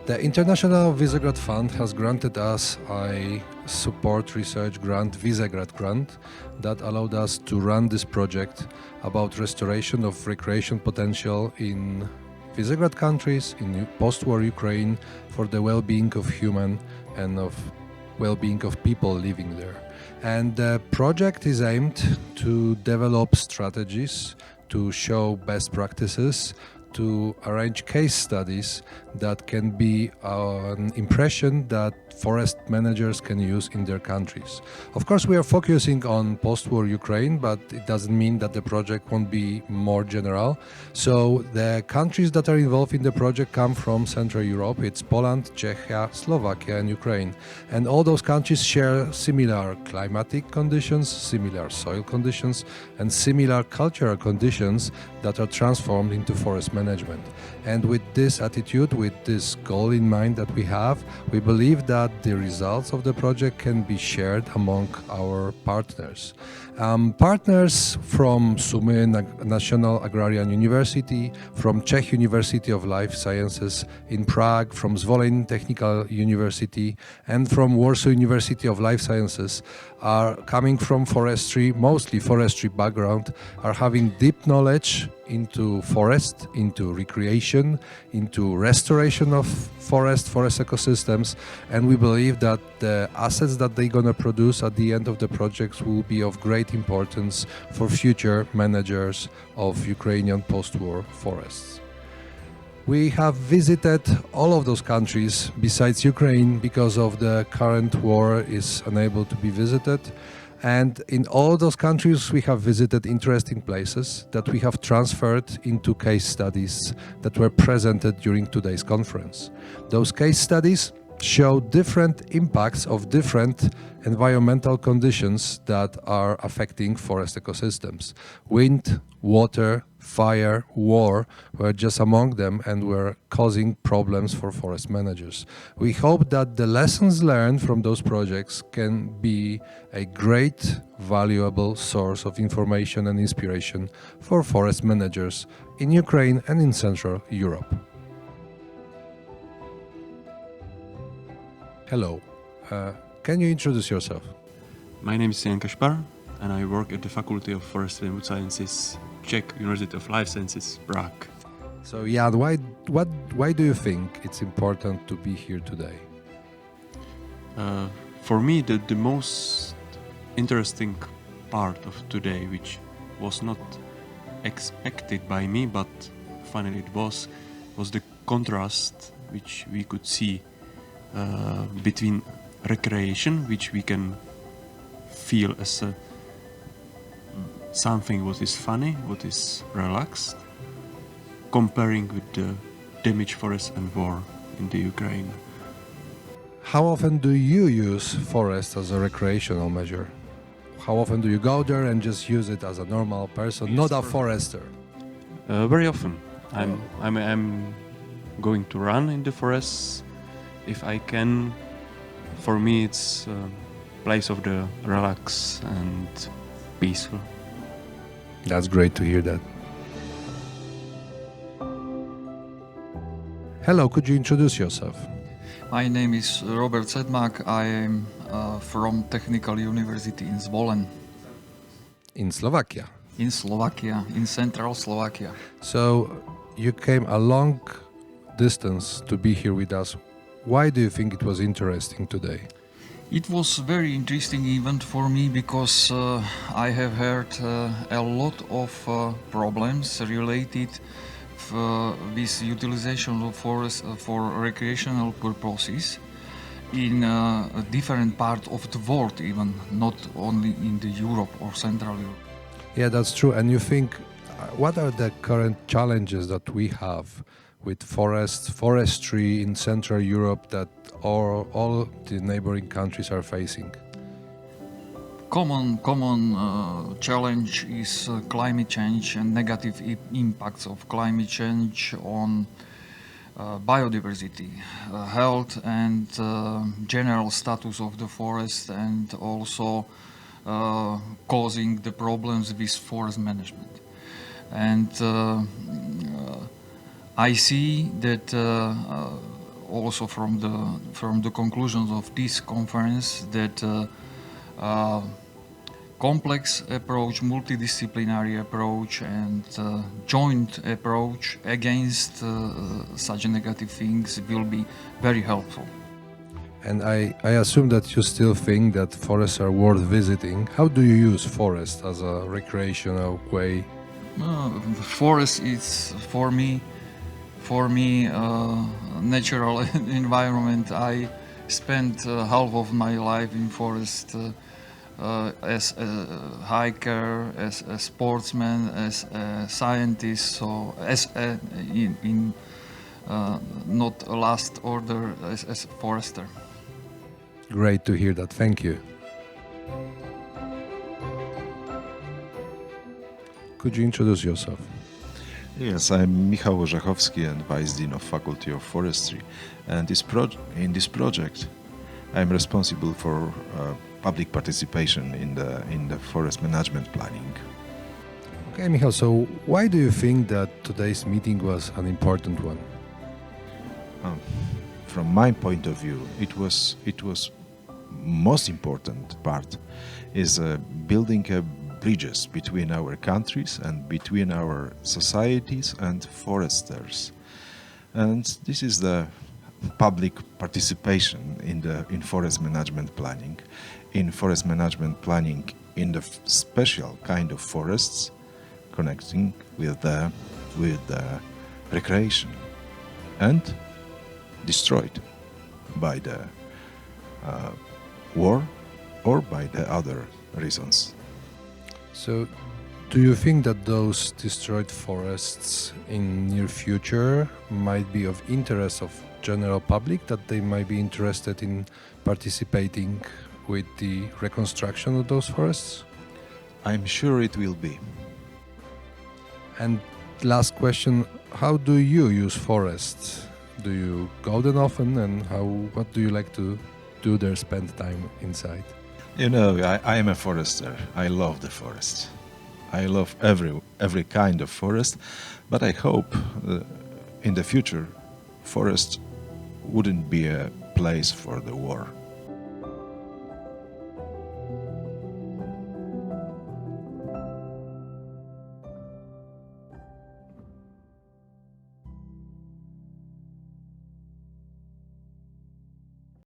The International Visegrad Fund has granted us a support research grant, Visegrad Grant, that allowed us to run this project about restoration of recreation potential in Visegrad countries, in post-war Ukraine, for the well-being of human and of well-being of people living there. And the project is aimed to develop strategies, to show best practices, to arrange case studies that can be an impression that forest managers can use in their countries. Of course, we are focusing on post-war Ukraine, but it doesn't mean that the project won't be more general. So the countries that are involved in the project come from Central Europe. It's Poland, Czechia, Slovakia and Ukraine. And all those countries share similar climatic conditions, similar soil conditions and similar cultural conditions that are transformed into forest management. And with this attitude, with this goal in mind that we have, we believe that the results of the project can be shared among our partners. Partners from Sumy National Agrarian University, from Czech University of Life Sciences in Prague, from Zvolin Technical University and from Warsaw University of Life Sciences are coming from forestry, mostly forestry background, are having deep knowledge into forest, into recreation, into restoration of forest ecosystems, and we believe that the assets that they're going to produce at the end of the projects will be of great importance for future managers of Ukrainian post-war forests. We have visited all of those countries besides Ukraine because of the current war is unable to be visited. And in all those countries we have visited interesting places that we have transferred into case studies that were presented during today's conference. Those case studies show different impacts of different environmental conditions that are affecting forest ecosystems. Wind, water, fire, war were just among them and were causing problems for forest managers. We hope that the lessons learned from those projects can be a great, valuable source of information and inspiration for forest managers in Ukraine and in Central Europe. Hello, can you introduce yourself? My name is Jan Kaspar and I work at the Faculty of Forestry and Wood Sciences, Czech University of Life Sciences, Prague. So Jan, why do you think it's important to be here today? For me, the most interesting part of today, which was not expected by me, but finally it was the contrast which we could see between recreation, which we can feel as something what is funny, what is relaxed, comparing with the damaged forest and war in the Ukraine. How often do you use forest as a recreational measure? How often do you go there and just use it as a normal person, not a forester? Very often. I'm going to run in the forests if I can. For me, it's a place of the relax and peaceful. That's great to hear that. Hello, could you introduce yourself? My name is Robert Sedmak. I am from Technical University in Zvolin. In Slovakia. In Slovakia, in central Slovakia. So you came a long distance to be here with us. Why do you think it was interesting today? It was a very interesting event for me because I have heard a lot of problems related with utilization of forest for recreational purposes in a different part of the world, even not only in the Europe or Central Europe. Yeah, that's true. And you think, what are the current challenges that we have with forestry in Central Europe that all the neighboring countries are facing? Common challenge is climate change and negative impacts of climate change on biodiversity, health and general status of the forest, and also causing the problems with forest management. And I see that also from the conclusions of this conference that complex approach, multidisciplinary approach, and joint approach against such negative things will be very helpful. And I assume that you still think that forests are worth visiting. How do you use forest as a recreational way? Forest is for me natural environment. I spent half of my life in forest as a hiker, as a sportsman, as a scientist, so as a, in not a last order as a forester. Great to hear that. Thank you. Could you introduce yourself? Yes, I'm Michał Orzechowski and Vice Dean of Faculty of Forestry. And in this project, I'm responsible for public participation in the forest management planning. Okay, Michał, so why do you think that today's meeting was an important one? From my point of view, it was most important part is building bridges between our countries and between our societies and foresters. And this is the public participation in forest management planning. In forest management planning in the special kind of forests connecting with the recreation and destroyed by the war or by the other reasons. So, do you think that those destroyed forests in near future might be of interest of general public, that they might be interested in participating with the reconstruction of those forests? I'm sure it will be. And last question, how do you use forests? Do you go there often, and what do you like to do there, spend time inside? You know, I am a forester. I love the forest. I love every kind of forest, but I hope in the future forest wouldn't be a place for the war.